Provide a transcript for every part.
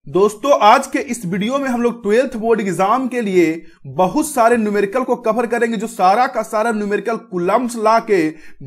दोस्तों आज के इस वीडियो में हम लोग 12th बोर्ड एग्जाम के लिए बहुत सारे न्यूमेरिकल को कवर करेंगे जो सारा का सारा न्यूमेरिकल कूलम्ब्स लॉ के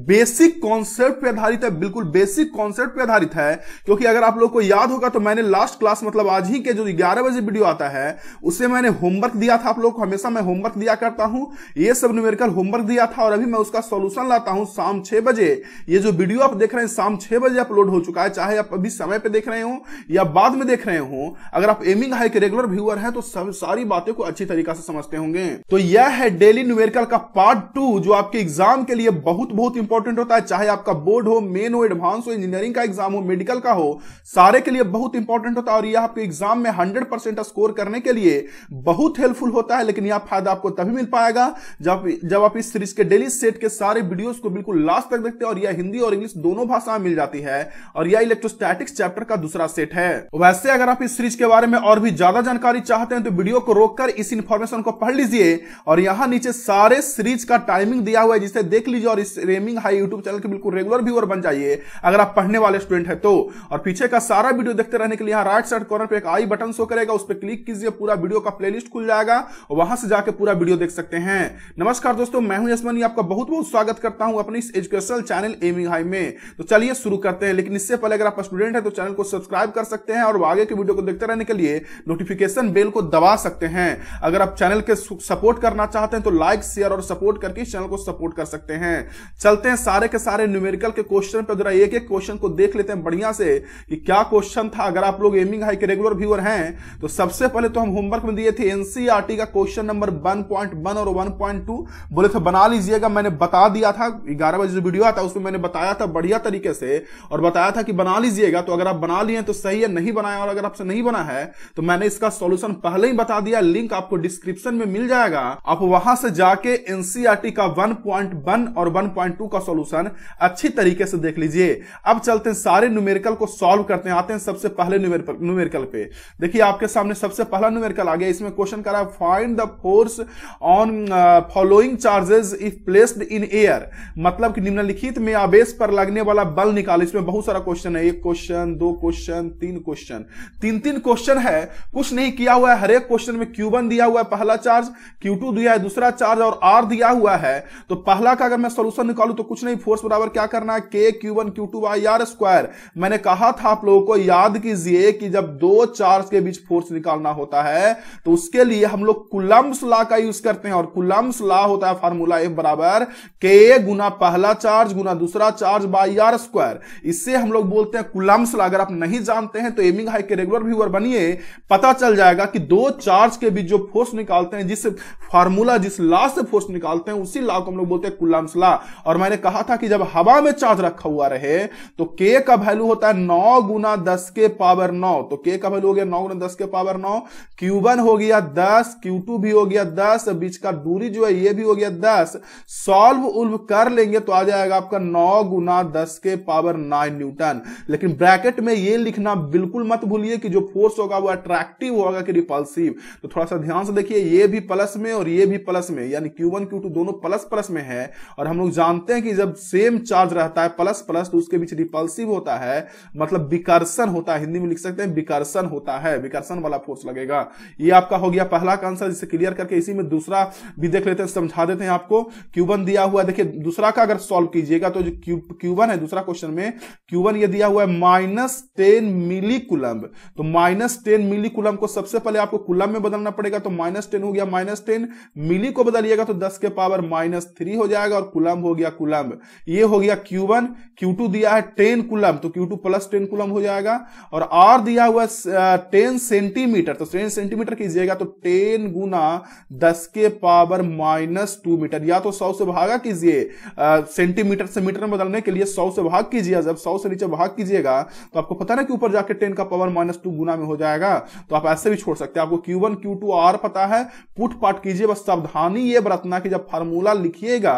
बेसिक कॉन्सेप्ट पे आधारित है। बिल्कुल बेसिक कॉन्सेप्ट पे आधारित है, क्योंकि अगर आप लोग को याद होगा तो मैंने लास्ट क्लास मतलब आज ही के जो 11 बजे वीडियो आता है उससे मैंने होमवर्क दिया था। आप लोग को हमेशा मैं होमवर्क दिया करता हूं, ये सब न्यूमेरिकल होमवर्क दिया था और अभी मैं उसका सोल्यूशन लाता हूं शाम 6 बजे। ये जो वीडियो आप देख रहे हैं शाम 6 बजे अपलोड हो चुका है, चाहे आप अभी समय पे देख रहे हो या बाद में देख रहे हो। अगर आप एमिंग हाई के रेगुलर व्यूअर हैं तो सब सारी बातें को अच्छी तरीके से समझते होंगे। तो यह है डेली न्यूमेरिकल का पार्ट 2 जो आपके एग्जाम के लिए बहुत बहुत इंपॉर्टेंट होता है। चाहे आपका बोर्ड हो, मेन हो, एडवांस हो, इंजीनियरिंग का एग्जाम हो, मेडिकल का हो, सारे के लिए बहुत इंपॉर्टेंट होता है और यह आपके एग्जाम में 100% स्कोर करने के लिए बहुत हेल्पफुल होता है। लेकिन यह फायदा आपको तभी मिल पाएगा जब आप इस सीरीज के डेली सेट के सारे वीडियोस को बिल्कुल लास्ट तक देखते हैं। और यह हिंदी और इंग्लिश दोनों भाषा में मिल जाती है और यह इलेक्ट्रोस्टैटिक्स चैप्टर का दूसरा सेट है। वैसे अगर आप इस सीरीज के बारे में और भी ज्यादा जानकारी चाहते हैं तो वीडियो को रोककर इस इंफॉर्मेशन को पढ़ लीजिए और यहां नीचे सारे सीरीज का टाइमिंग दिया हुआ है जिसे देख लीजिए और इस एमिंग हाई यूट्यूब चैनल के बिल्कुल रेगुलर व्यूअर बन जाइए अगर आप पढ़ने वाले स्टूडेंट है तो। और पीछे का सारा वीडियो देखते रहने के लिए यहां राइट साइड कॉर्नर पे एक आई बटन शो करेगा, उस पर क्लिक कीजिए, पूरा वीडियो का प्लेलिस्ट खुल जाएगा और वहां से जाकर पूरा वीडियो देख सकते हैं। नमस्कार दोस्तों, मैं हूं यशमनी, आपका बहुत बहुत स्वागत करता हूं अपने इस एजुकेशनल चैनल एमिंग हाई में। तो चलिए शुरू करते हैं, लेकिन इससे पहले अगर आप स्टूडेंट है तो चैनल को सब्सक्राइब कर सकते हैं और आगे के वीडियो को देखते रहने के लिए नोटिफिकेशन बेल को दबा सकते हैं। अगर आप चैनल के सपोर्ट करना चाहते हैं तो लाइक शेयर और सपोर्ट करके इस चैनल को सपोर्ट कर सकते हैं। चलते हैं सारे के सारे न्यूमेरिकल के क्वेश्चन पर जरा एक एक क्वेश्चन को देख लेते हैं बढ़िया से कि क्या क्वेश्चन था। अगर आप लोग एमिंग हाई के रेगुलर व्यूअर हैं तो सबसे पहले तो हम होमवर्क में दिए थे एनसीईआरटी का क्वेश्चन नंबर 1.1 और 1.2 बोले थे बना लीजिएगा। मैंने बता दिया था 11 बजे जो वीडियो आता उसमें मैंने बताया था बढ़िया तरीके से और बताया था कि बना लीजिएगा। तो अगर आप बना लिए तो सही है, नहीं बनाया और अगर आपसे नहीं बना है तो मैंने इसका सॉल्यूशन पहले ही बता दिया, लिंक आपको डिस्क्रिप्शन में मिल जाएगा। आप वहां से जाके एनसीईआरटी का 1.1 और 1.2 का सॉल्यूशन अच्छी तरीके से देख लीजिए। अब चलते हैं सारे न्यूमेरिकल को सॉल्व करते हैं। आते हैं सबसे पहले न्यूमेरिकल पे। देखिए आपके सामने सबसे पहला न्यूमेरिकल आ गया। इसमें क्वेश्चन कर रहा है find the force on following charges if placed in air, मतलब कि निम्नलिखित में आवेश पर लगने वाला बल निकाल। इसमें बहुत सारा क्वेश्चन है, एक क्वेश्चन, दो क्वेश्चन, तीन क्वेश्चन, तीन क्वेश्चन है। कुछ नहीं किया हुआ है, हर एक क्वेश्चन में Q1 दिया हुआ है पहला चार्ज, Q2 दिया है दूसरा चार्ज और R दिया हुआ है। तो पहला का अगर मैं सॉल्यूशन निकालूं तो कुछ नहीं, फोर्स बराबर क्या करना है K Q1 Q2 by R square. मैंने कहा था आप लोगों को याद कीजिए कि जब दो चार्ज के बीच फोर्स निकालना होता है तो उसके लिए हम लोग कूलम्ब्स लॉ का यूज करते हैं और कूलम्ब्स लॉ होता है फार्मूला F बराबर K गुना पहला चार्ज गुना दूसरा चार्ज बाई R स्क्वायर। इससे हम लोग बोलते हैं कूलम्ब्स लॉ। अगर आप नहीं जानते हैं तो एमिंग हाई के रेगुलर व्यूअर बनिए, पता चल जाएगा कि दो चार्ज के बीच जो फोर्स निकालते हैं, जिस फार्मूला जिस लॉ से फोर्स निकालते हैं उसी लॉ को हम लोग बोलते हैं कूलम्ब्स लॉ। और मैंने कहा था कि जब हवा में चार्ज रखा हुआ रहे तो K का वैल्यू होता है 9 गुना 10 के पावर 9। तो K का वैल्यू हो गया 9 गुना 10 के पावर 9, Q1 हो गया 10, Q2 भी हो गया 10, बीच का दूरी जो है ये भी हो गया 10। सॉल्व उल्व कर लेंगे तो आ जाएगा आपका 9 गुना 10 के पावर 9 न्यूटन। लेकिन ब्रैकेट में ये लिखना बिल्कुल मत भूलिए कि जो फोर्स होगा वो अट्रैक्टिव होगा कि रिपल्सिव। तो थोड़ा सा ध्यान से देखिए, ये भी प्लस में और ये भी प्लस में, यानी Q1 Q2 दोनों प्लस प्लस में है। और हम लोग जानते हैं कि जब सेम चार्ज रहता है प्लस प्लस तो उसके बीच रिपल्सिव होता है, मतलब विकर्षण होता है। हिंदी में लिख सकते हैं विकर्षण होता है, विकर्षण वाला फोर्स लगेगा। ये आपका हो गया पहला का आंसर, जिसे क्लियर करके इसी में दूसरा भी देख लेते हैं, समझा देते हैं आपको। Q1 दिया हुआ है, देखिए दूसरा का अगर सॉल्व कीजिएगा तो जो Q1 है दूसरा क्वेश्चन में Q1 ये दिया हुआ है -10 मिली कूलम्ब। तो -10 मिली कूलम्ब को सबसे पहले आपको कूलम्ब में बदलना पड़ेगा। तो -10 हो गया, -10 मिली को बदलिएगा तो 10 के पावर -3 हो जाएगा और कूलम्ब हो गया कूलम्ब। ये हो गया Q1। Q2 दिया है 10 कूलम्ब तो Q2 प्लस 10 कूलम्ब हो जाएगा। और R दिया हुआ 10 सेंटीमीटर, तो 10 सेंटीमीटर कीजिएगा तो 10 गुना 10 के पावर -2 मीटर। या तो 100 से भागा कीजिए, सेंटीमीटर से मीटर में बदलने के लिए 100 से भाग कीजिए। जब 100 से नीचे भाग कीजिएगा तो आपको पता ना कि ऊपर जाके 10 का पावर -2 गुना में हो जाएगा। तो आप ऐसे भी छोड़ सकते हैं। आपको Q1 Q2 R पता है, पुट पाट कीजिए। बस सावधानी ये बरतना कि जब फार्मूला लिखिएगा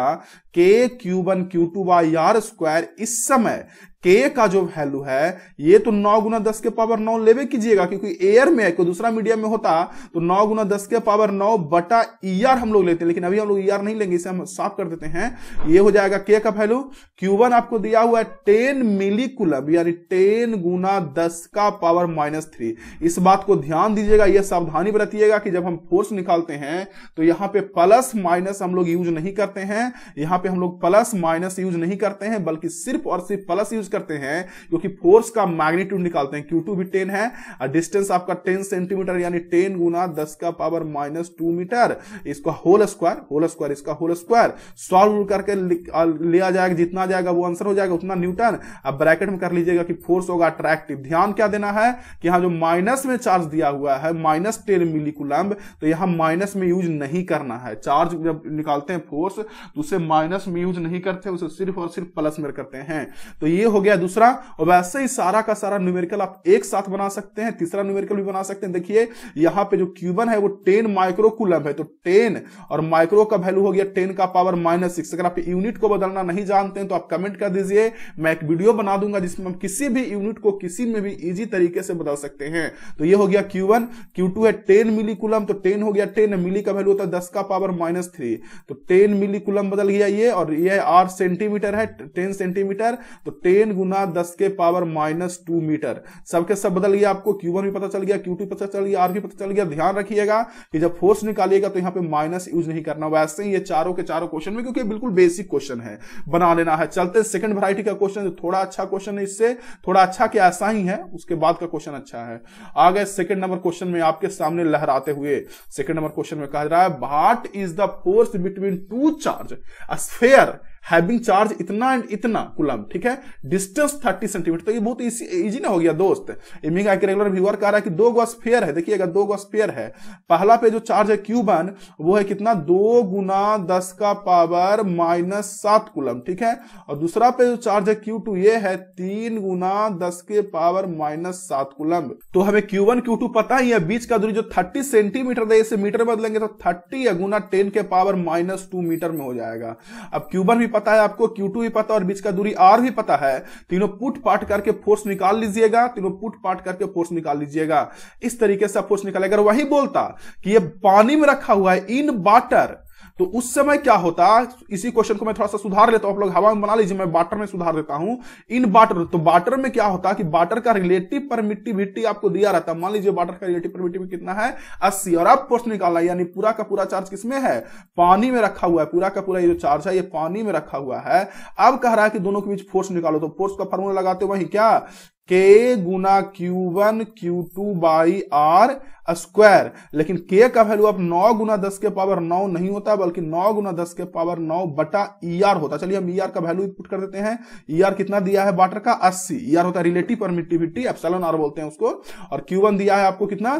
K Q1 Q2 by R square, इस समय के का जो वैल्यू है ये तो 9 गुना 10 के पावर 9 लेवे कीजिएगा, क्योंकि एयर में कोई दूसरा मीडियम में होता तो 9 गुना 10 के पावर 9 बटा ER हम लोग लेते हैं, लेकिन अभी हम लोग ER नहीं लेंगे, इसे हम साफ कर देते हैं। ये हो जाएगा के का वैल्यू। Q1 आपको दिया हुआ है 10 मिली कूलम, यानी 10 गुना 10 का पावर -3। इस बात को ध्यान दीजिएगा, यह सावधानी बरतिएगा कि जब हम फोर्स निकालते हैं तो यहां पे प्लस माइनस हम लोग यूज नहीं करते हैं, यहां पे हम लोग प्लस माइनस यूज नहीं करते हैं, बल्कि सिर्फ और सिर्फ प्लस यूज करते हैं, क्योंकि फोर्स का मैग्नीट्यूड निकालते हैं। Q2 भी 10 है और डिस्टेंस आपका 10 सेंटीमीटर, यानी 10 गुना 10 का पावर -2 मीटर। इसका होल स्क्वायर, इसका होल स्क्वायर सॉल्व करके लिया जाएगा, जितना जाएगा वो आंसर हो जाएगा उतना न्यूटन। अब ब्रैकेट में कर लीजिएगा कि फोर्स होगा अट्रैक्टिव। ध्यान क्या देना है कि यहां जो माइनस में चार्ज दिया हुआ है -10 मिली कूलम्ब, तो यहां माइनस में यूज नहीं करना है। चार्ज जब निकालते हैं फोर्स तो उसे माइनस में यूज नहीं करते, उसे सिर्फ और सिर्फ प्लस में करते हैं। तो ये हो गया दूसरा। और वैसे ही सारा का सारा न्यूमेरिकल आप एक साथ बना सकते हैं, तीसरा न्यूमेरिकल भी बना सकते हैं। देखिए यहां पे जो Q1 है वो 10 माइक्रो कूलम्ब है, तो 10 और माइक्रो का वैल्यू हो गया 10 का पावर -6। अगर आप यूनिट को बदलना नहीं जानते हैं तो आप कमेंट कर दीजिए, मैं एक वीडियो बना दूंगा जिसमें हम किसी भी यूनिट को किसी में भी इजी तरीके से बदल सकते हैं। तो ये हो गया Q1। Q2 है 10 मिली कूलम्ब, तो 10 हो गया 10, मिली का वैल्यू होता है 10 का पावर -3, तो 10 मिली कूलम्ब बदल गया ये। और ये R सेंटीमीटर है, 10 सेंटीमीटर, तो 10 गुना 10 के पावर -2 मीटर। सबके सब बदल गया, आपको Q1 भी पता चल गया, Q2 पता चल गया, R भी पता चल गया। ध्यान रखिएगा कि जब फोर्स निकालिएगा तो यहां पे माइनस यूज नहीं करना। वैसे ही ये चारों के चारों क्वेश्चन में, क्योंकि बिल्कुल बेसिक क्वेश्चन है, बना लेना है। चलते सेकंड वैरायटी का क्वेश्चन, जो थोड़ा अच्छा क्वेश्चन है, इससे थोड़ा अच्छा क्या ऐसा ही है, उसके बाद का क्वेश्चन अच्छा है। आ गए सेकंड नंबर क्वेश्चन में आपके सामने लहराते हुए। सेकंड नंबर क्वेश्चन में कहा जा रहा है what is the force between two charge a sphere having charge इतना एंड इतना कूलम्ब, ठीक है, डिस्टेंस 30 सेंटीमीटर। तो ये बहुत इजी ना हो गया दोस्त। इमिंग के रेगुलर व्यूअर कह रहा है कि 2 गो स्फीयर है, देखिएगा 2 गो स्फीयर है। पहला पे जो चार्ज है Q1 वो है कितना, 2 गुना 10 का पावर -7 कूलम्ब, ठीक है। और दूसरा पे जो चार्ज है Q2 ये है 3 गुना 10 के पावर -7 कूलम्ब। तो हमें Q1 Q2 पता ही है, बीच का दूरी जो 30 सेंटीमीटर है, इसे मीटर बदलेंगे तो 30 गुना 10 के पावर -2 मीटर में हो जाएगा। अब Q1 भी पता है आपको, Q2 भी पता और बीच का दूरी R भी पता है। तीनों पुट पार्ट करके फोर्स निकाल लीजिएगा, तीनों पुट पार्ट करके फोर्स निकाल लीजिएगा। इस तरीके से फोर्स निकालेगा। अगर वही बोलता कि ये पानी में रखा हुआ है इन वाटर, तो उस समय क्या होता, इसी क्वेश्चन को मैं थोड़ा सा सुधार लेता हूं, आप लोग हवा में बना लीजिए, मैं वाटर में सुधार देता हूं। इन वाटर, तो वाटर में क्या होता कि वाटर का रिलेटिव परमिटिविटी आपको दिया रहता। मान लीजिए वाटर का रिलेटिव परमिटिविटी कितना है, 80, और अब फोर्स निकालना, यानी पूरा का पूरा चार्ज किसमें है, पानी में रखा हुआ है। पूरा का पूरा ये जो चार्ज है ये पानी में रखा हुआ है। अब कह रहा है कि दोनों के बीच फोर्स निकालो, तो फोर्स का फॉर्मूला लगाते वही क्या, K Guna Q1 Q2 by R square. लेकिन K का वैल्यू अब 9 गुना 10 के पावर 9 नहीं होता, बल्कि 9 गुना 10 के पावर 9 बटा ER होता। चलिए हम ER का वैल्यू पुट कर देते हैं। ER कितना दिया है वाटर का, 80। ER होता है रिलेटिव परमिटिविटी, एप्सिलॉन R बोलते हैं उसको। और Q1 दिया है आपको कितना,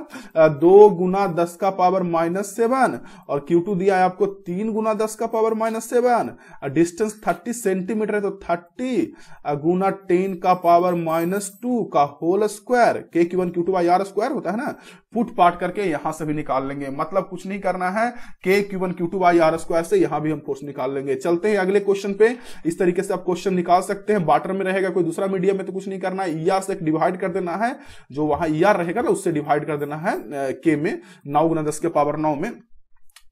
2 गुना 10 का पावर -7, और Q2 दिया है आपको 3 गुना 10 का पावर -7। डिस्टेंस 30 सेंटीमीटर है, तो 30 गुना 10 का पावर -2 का whole square. K Q1 Q2 by R square होता है ना, पुट पार्ट करके यहां से भी निकाल लेंगे। मतलब कुछ नहीं करना है, K Q1 Q2 by R square से यहां भी हम फोर्स निकाल लेंगे। चलते हैं अगले क्वेश्चन पे। इस तरीके से आप क्वेश्चन निकाल सकते हैं। वाटर में रहेगा, कोई दूसरा मीडियम में तो कुछ नहीं करना है, ER से डिवाइड कर देना है, जो वहां ER रहेगा ना उससे डिवाइड कर देना है K में, 9 गुना 10 के पावर 9 में।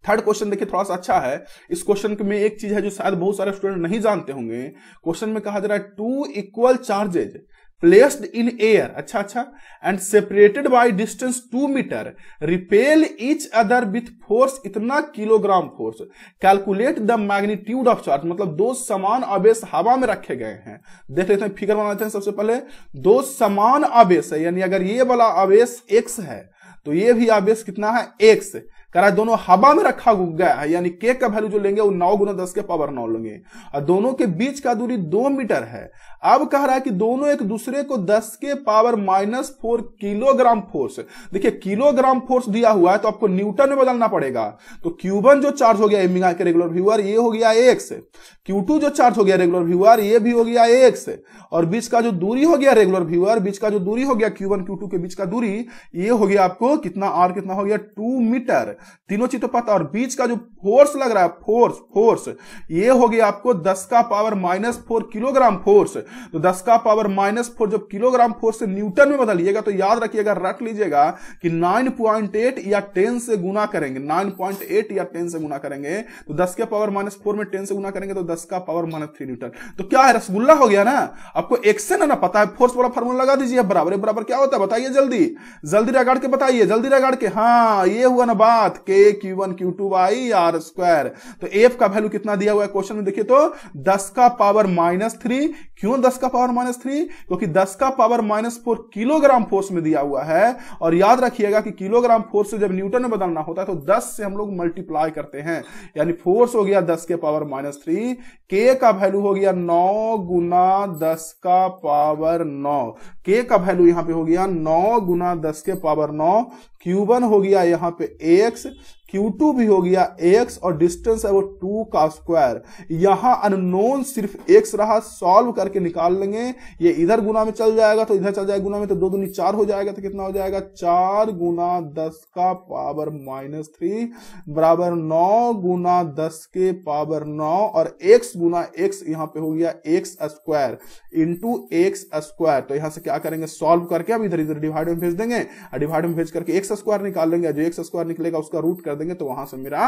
थर्ड क्वेश्चन देखिए थोड़ा सा अच्छा है। इस क्वेश्चन में एक चीज है जो शायद बहुत सारे स्टूडेंट नहीं जानते होंगे। क्वेश्चन में कहा जा रहा है 2 equal charges placed in air, अच्छा, and separated by distance 2 meter, repel each other with force इतना kilogram force, calculate the magnitude of charge. मतलब दो समान आवेश हवा में रखे गए हैं। देख लेते हैं, फिगर बनाते हैं। सबसे पहले दो समान आवेश है, यानी अगर ये वाला आवेश x है तो ये भी आवेश कितना है, x। कह रहा है दोनों हवा में रखा गया है, यानी K का वैल्यू जो लेंगे वो 9 गुना 10 के पावर 9 लेंगे, और दोनों के बीच का दूरी 2 मीटर है। अब कह रहा है कि दोनों एक दूसरे को 10 के पावर -4 किलोग्राम फोर्स, देखिए किलोग्राम फोर्स दिया हुआ है तो आपको न्यूटन में बदलना पड़ेगा। तो Q1 जो चार्ज हो गया एमिंगा के रेगुलर व्यूअर, ये हो गया x। Q2 जो चार्ज हो गया रेगुलर व्यूअर, ये भी हो गया x। और बीच का जो दूरी हो गया रेगुलर व्यूअर, बीच का जो दूरी हो गया Q1 Q2 के बीच का दूरी, ये हो गया आपको कितना, R कितना हो गया 2 मीटर। तीनों चीज तो पता। और बीच का जो फोर्स लग रहा है, फोर्स ये हो गया आपको 10 का पावर -4 किलोग्राम फोर्स। तो 10 का पावर -4 जब किलोग्राम फोर्स से न्यूटन में बदलिएगा तो याद रखिएगा, रख लीजिएगा कि 9.8 या 10 से गुना करेंगे, 9.8 या 10 से गुना करेंगे तो 10 के पावर -4 में 10 से गुना करेंगे तो 10 का पावर -3 न्यूटन। तो क्या है, रसगुल्ला हो गया ना। आपको एक्शन है ना पता है, फोर्स वाला फार्मूला लगा दीजिए, बराबर बराबर क्या होता है बताइए, जल्दी जल्दी रगड़ के बताइए, जल्दी रगड़ के। हाँ ये हुआ ना बात, K Q1 Q2 by R square. तो F का वैल्यू कितना दिया हुआ है क्वेश्चन में, देखिए तो 10 का पावर -3। क्यों 10 का पावर -3? क्योंकि 10 का पावर -4 किलोग्राम फोर्स में दिया हुआ है। और याद रखिएगा कि किलोग्राम फोर्स से जब न्यूटन में बदलना होता है तो 10 से हम लोग मल्टीप्लाई करते हैं, यानी फोर्स हो गया 10 के पावर -3। K का वैल्यू हो गया 9 गुना 10 का पावर 9। K का वैल्यू यहां पे हो गया 9 गुना 10 के पावर 9। Q1 हो गया यहां पे x, Q2 भी हो गया x और डिस्टेंस है वो 2 का स्क्वायर। यहां अननोन सिर्फ x रहा, सॉल्व करके निकाल लेंगे। ये इधर गुना में चल जाएगा तो इधर चल जाएगा गुना में, तो 2 दूनी 4 हो जाएगा। तो कितना हो जाएगा, 4 गुना 10 का पावर -3 बराबर 9 गुना 10 के पावर 9 और x गुना x यहां पे हो गया x square into x square. तो यहां से क्या करेंगे, सॉल्व करके अब इधर इधर डिवाइड में भेज देंगे और डिवाइड में भेज करके x स्क्वायर निकाल लेंगे। जो x स्क्वायर निकलेगा उसका रूट कर देंगे तो वहां से मेरा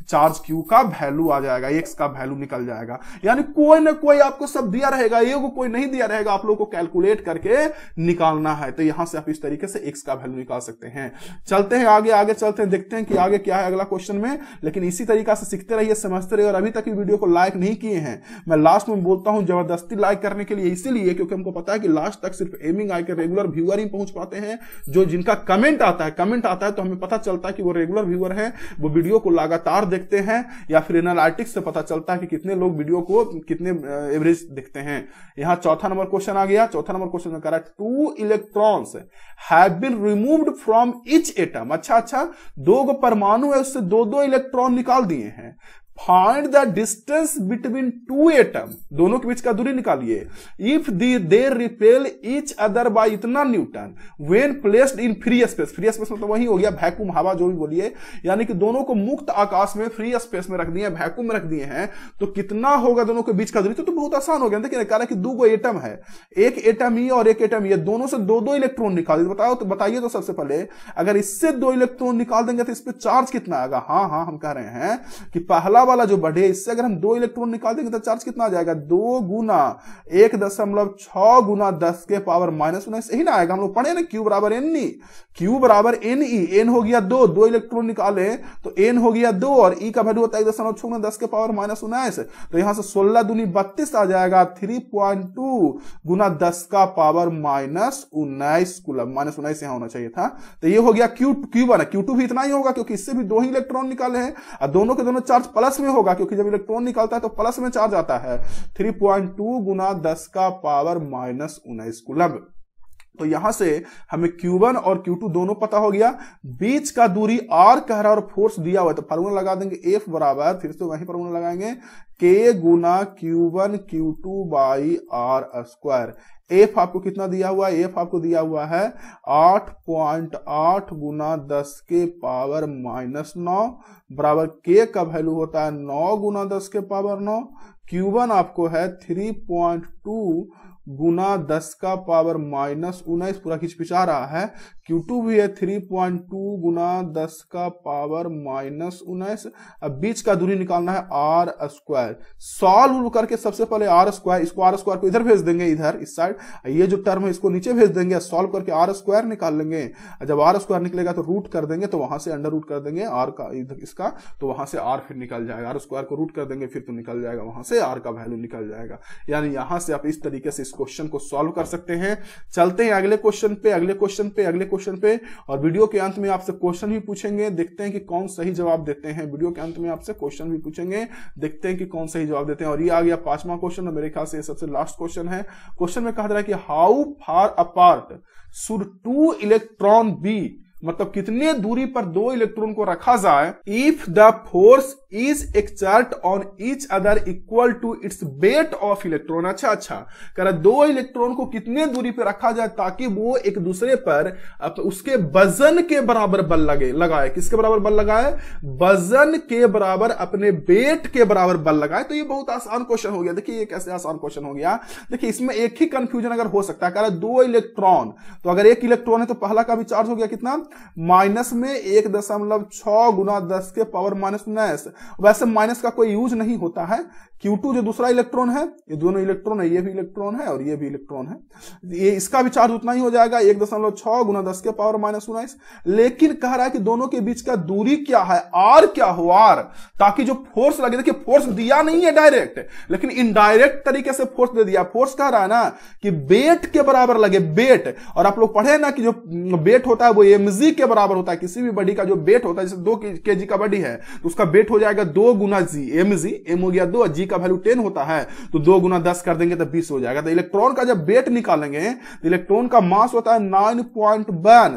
चार्ज Q का वैल्यू आ जाएगा, x का वैल्यू निकल जाएगा। यानी कोई ना कोई आपको सब दिया रहेगा, ये को कोई नहीं दिया रहेगा, आप लोग को कैलकुलेट करके निकालना है। तो यहां से आप इस तरीके से x का वैल्यू निकाल सकते हैं। चलते हैं आगे, आगे चलते हैं, देखते हैं कि आगे क्या है अगला क्वेश्चन में। लेकिन इसी तरीका से सीखते रहिए, समझते रहिए। और अभी तक वीडियो को लाइक नहीं किए हैं, मैं लास्ट में बोलता हूं जबरदस्ती लाइक करने के लिए, इसीलिए क्योंकि हमको पता है कि लास्ट तक सिर्फ एमिंग आई के रेगुलर व्यूअर ही पहुंच पाते हैं। जो जिनका कमेंट आता है तो हमें पता चलता है कि वो रेगुलर व्यूअर है, वो वीडियो को लगातार देखते हैं, या फिर एनालिटिक्स से पता चलता है कि कितने लोग वीडियो को कितने एवरेज देखते हैं। यहां चौथा नंबर क्वेश्चन आ गया। चौथा नंबर क्वेश्चन में कह रहा है 2 electrons have been removed from each atom. अच्छा, 2 परमाणु है, उससे 2 इलेक्ट्रॉन निकाल दिए हैं। Find the distance between 2 atom, दोनों के बीच का दूरी निकालिए। If they repel each other by इतना newton when placed in free space. Free space मतलब वही हो गया वैक्यूम, हवा जो भी बोलिए, यानी कि दोनों को मुक्त आकाश में फ्री स्पेस में रख दिए, वैक्यूम में रख दिए हैं, तो कितना होगा दोनों के बीच का दूरी। तो बहुत आसान हो गया। देखिए कह रहा है कि 2 एटम है, एक एटम ई और एक एटम ई, दोनों से 2 इलेक्ट्रॉन निकाल बताओ। तो बताइए तो सबसे पहले, अगर इससे 2 इलेक्ट्रॉन निकाल देंगे तो इस पर चार्ज कितना आएगा। हाँ हम कह रहे हैं कि पहला वाला जो बढ़े, इससे अगर हम 2 इलेक्ट्रॉन निकाल देंगे तो चार्ज कितना आ जाएगा, 2 गुना 1.6 गुना 10 के पावर -19 यही ना आएगा। हम लोग पढ़े ना Q बराबर NE, Q बराबर NE, N हो गया 2 इलेक्ट्रॉन निकाले तो N हो गया 2 और E का वैल्यू होता है 1.6 गुना 10 के पावर -19। तो यहां से 16 दूनी 32 आ जाएगा, 3.2 गुना 10 का पावर -19 कूलम। -19 यहां होना चाहिए था। तो ये हो गया Q1। Q2 भी इतना ही होगा क्योंकि इससे भी 2 ही इलेक्ट्रॉन निकाले हैं और दोनों के दोनों चार्ज प्लस में होगा, क्योंकि जब इलेक्ट्रॉन निकलता है तो प्लस में चार्ज आता है। 3.2 गुना 10 का पावर -19 कूलम। तो यहां से हमें Q1 और Q2 दोनों पता हो गया। बीच का दूरी R कह रहा है और फोर्स दिया हुआ है, तो फार्मूला लगा देंगे F बराबर, फिर से वही फार्मूला लगाएंगे, K Guna Q1 Q2 by R square. F आपको कितना दिया हुआ है, F आपको दिया हुआ है 8.8 गुना 10 के पावर -9 बराबर K का वैल्यू होता है 9 गुना 10 के पावर 9। Q1 आपको है 3.2 गुना 10 का पावर -19, पूरा खिचपिचा रहा है। Q2 भी है 3.2 गुना 10 का पावर -19। अब बीच का दूरी निकालना है R स्क्वायर। सॉल्व करके सबसे पहले R स्क्वायर, इसको R स्क्वायर को इधर भेज देंगे, इधर इस साइड, ये जो टर्म है इसको नीचे भेज देंगे। सॉल्व करके R स्क्वायर निकाल लेंगे। जब R स्क्वायर निकलेगा तो रूट कर देंगे, तो वहां से अंडर रूट कर देंगे R का इसका, तो वहां से R फिर निकल जाएगा। R स्क्वायर को रूट कर देंगे फिर तो निकल जाएगा, वहां से R का वैल्यू निकल जाएगा। यानी यहां से आप इस तरीके से क्वेश्चन को सॉल्व कर सकते हैं। चलते हैं अगले क्वेश्चन पे, और वीडियो के अंत में आपसे क्वेश्चन भी पूछेंगे, देखते हैं कि कौन सही जवाब देते हैं। वीडियो के अंत में आपसे क्वेश्चन भी पूछेंगे, देखते हैं कि कौन सही जवाब देते हैं। और ये आ गया 5वां क्वेश्चन, और मेरे ख्याल से ये सबसे लास्ट क्वेश्चन है। क्वेश्चन में कहा जा रहा है कि how far apart should 2 electron be, मतलब कितने दूरी पर दो इलेक्ट्रॉन को रखा जाए, if the force is exert on each other equal to its weight of electron. अच्छा कह रहा दो इलेक्ट्रॉन को कितने दूरी पर रखा जाए ताकि वो एक दूसरे पर उसके वजन के बराबर बल लगाए। किसके बराबर बल लगाए? वजन के बराबर, अपने वेट के बराबर बल लगाए। तो ये बहुत आसान क्वेश्चन हो गया। देखिए ये कैसे आसान क्वेश्चन हो गया। देखिए इसमें एक ही कंफ्यूजन अगर हो सकता है, कह रहा है दो इलेक्ट्रॉन, तो अगर एक इलेक्ट्रॉन है तो पहला का भी चार्ज हो गया कितना, माइनस में 1.6 गुना 10 के पावर -19। वैसे माइनस का कोई यूज नहीं होता है। Q2 जो दूसरा इलेक्ट्रॉन है, ये दोनों इलेक्ट्रॉन है, ये भी इलेक्ट्रॉन है और ये भी इलेक्ट्रॉन है, ये इसका भी चार्ज उतना ही हो जाएगा 1.6 गुना 10 के पावर -19। लेकिन कह रहा है कि दोनों के बीच का दूरी क्या है, आर क्या हो, आर, ताकि जो फोर्स लगे, देखिए फोर्स दिया नहीं है डायरेक्ट, लेकिन इनडायरेक्ट तरीके से फोर्स दे दिया। फोर्स कह रहा है ना कि वेट के बराबर लगे, वेट। और आप लोग पढ़े ना कि जो वेट होता है वो mg के बराबर होता है। किसी भी बॉडी का जो वेट होता है, जैसे 2 kg का बॉडी है तो उसका वेट हो जाएगा 2 गुना जी, mg, m हो गया 2, जी का वैल्यू 10 होता है तो 2 गुना 10 कर देंगे तो 20 हो जाएगा। तो इलेक्ट्रॉन का जब वेट निकालेंगे तो इलेक्ट्रॉन का मास होता है 9.1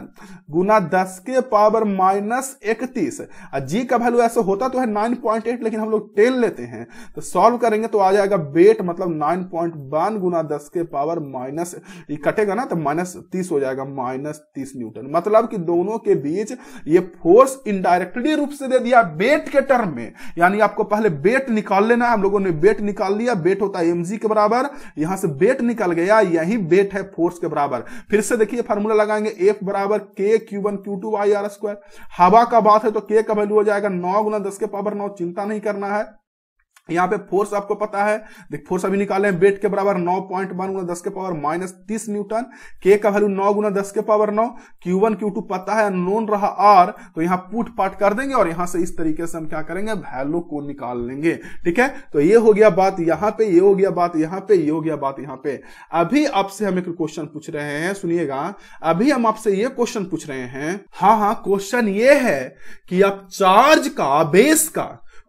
गुना 10 के पावर -31। जी का वैल्यू ऐसे होता तो है 9.8, लेकिन हम लोग 10 लेते हैं तो सॉल्व करेंगे तो आ जाएगा वेट मतलब 9.1 गुना 10 के पावर माइनस, ये कटेगा ना तो -30 हो जाएगा, -30 न्यूटन। मतलब कि दोनों के बीच ये फोर्स इनडायरेक्टली रूप से दे दिया वेट के टर्म में। यानी आपको पहले वेट निकाल लेना है। हम लोगों ने वेट निकाल लिया, वेट होता है mg के बराबर, यहां से वेट निकल गया, यही वेट है फोर्स के बराबर। फिर से देखिए फार्मूला लगाएंगे, F बराबर K Q1 Q2 R²। हवा का बात है तो K का वैल्यू हो जाएगा 9 गुना 10 के पावर 9, चिंता नहीं करना है। यहां पे फोर्स आपको पता है, देख फोर्स अभी निकाले हैं, वेट के बराबर 9.1 गुना 10 के पावर -30 न्यूटन, के का वैल्यू 9 गुना 10 के पावर 9, Q1 Q2 पता है, नोन रहा R, तो यहां पुट पाट कर देंगे और यहां से इस तरीके से हम क्या करेंगे, वैल्यू को निकाल लेंगे। ठीक है, तो ये हो गया बात यहां पे, ये हो गया बात यहां पे, ये हो गया बात यहां पे। अभी आपसे हम एक क्वेश्चन पूछ रहे हैं, सुनिएगा, अभी हम आपसे ये क्वेश्चन पूछ रहे हैं। हाँ, क्वेश्चन ये है कि आप चार्ज का, बेस का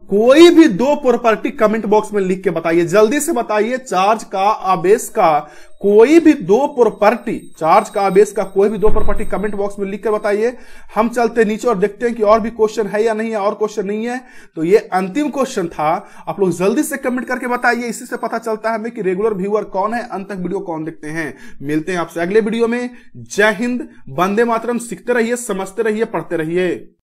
कोई भी दो प्रॉपर्टी कमेंट बॉक्स में लिख के बताइए, जल्दी से बताइए। चार्ज का, आवेश का कोई भी दो प्रॉपर्टी, चार्ज का, आवेश का कोई भी दो प्रॉपर्टी कमेंट बॉक्स में लिख के बताइए। हम चलते नीचे और देखते हैं कि और भी क्वेश्चन है या नहीं है। और क्वेश्चन नहीं है तो ये अंतिम क्वेश्चन था। आप लोग जल्दी से कमेंट करके बताइए, इसी से पता चलता है हमें कि रेगुलर व्यूअर कौन है, अंत तक वीडियो कौन देखते हैं। मिलते हैं आपसे अगले वीडियो में। जय हिंद, वंदे मातरम। सीखते रहिए, समझते रहिए, पढ़ते रहिए।